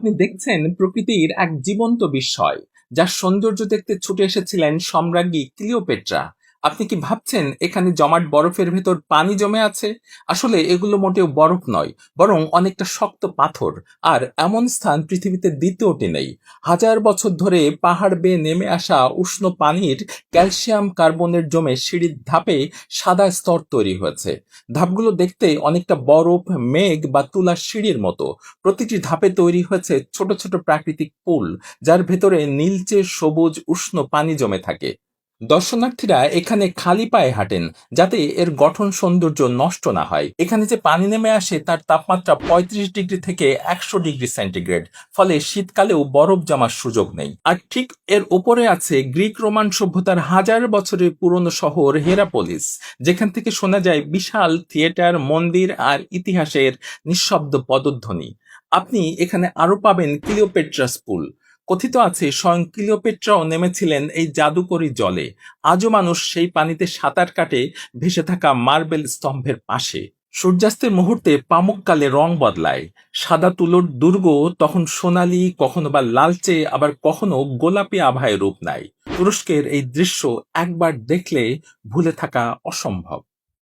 আপনি দেখছেন প্রকৃতির এক জীবন্ত বিস্ময়, যার সৌন্দর্য দেখতে ছুটে এসেছিলেন সম্রাজ্ঞী ক্লিওপেট্রা। আপনি কি ভাবছেন এখানে জমাট বরফের ভেতর পানি জমে আছে? আসলে এগুলো মোটেও বরফ নয়, বরং অনেকটা শক্ত পাথর। আর এমন স্থান পৃথিবীতে দ্বিতীয়টি নেই। হাজার বছর ধরে পাহাড় বেয়ে নেমে আসা উষ্ণ পানির ক্যালসিয়াম কার্বনের জমে সিঁড়ির ধাপে সাদা স্তর তৈরি হয়েছে। ধাপগুলো দেখতে অনেকটা বরফ, মেঘ বা তুলার সিঁড়ির মতো। প্রতিটি ধাপে তৈরি হয়েছে ছোট ছোট প্রাকৃতিক পুল, যার ভেতরে নীলচে সবুজ উষ্ণ পানি জমে থাকে। দর্শনার্থীরা এখানে খালি পায়ে হাঁটেন, যাতে এর গঠন সৌন্দর্য নষ্ট না হয়। এখানে যে পানি নেমে আসে তার তাপমাত্রা 35 ডিগ্রি থেকে 100 ডিগ্রি সেন্টিগ্রেড, ফলে শীতকালেও বরফ জমার সুযোগ নেই। আর ঠিক এর উপরে আছে গ্রিক রোমান সভ্যতার হাজার বছরের পুরনো শহর হেরাপোলিস, যেখান থেকে শোনা যায় বিশাল থিয়েটার, মন্দির আর ইতিহাসের নিঃশব্দ পদধ্বনি। আপনি এখানে আরো পাবেন ক্লিওপেট্রাস পুল। কথিত আছে স্বয়ং ক্লিওপেট্রাও নেমেছিলেন এই জাদুকরী জলে। আজও মানুষ সেই পানিতে সাঁতার কাটে, ভেসে থাকা মার্বেল স্তম্ভের পাশে। সূর্যাস্তের মুহূর্তে পামুককালে রং বদলায়। সাদা তুলোর দুর্গ তখন সোনালী, কখনো বা লালচে, আবার কখনো গোলাপি আভায় রূপ নেয়। তুরস্কের এই দৃশ্য একবার দেখলে ভুলে থাকা অসম্ভব।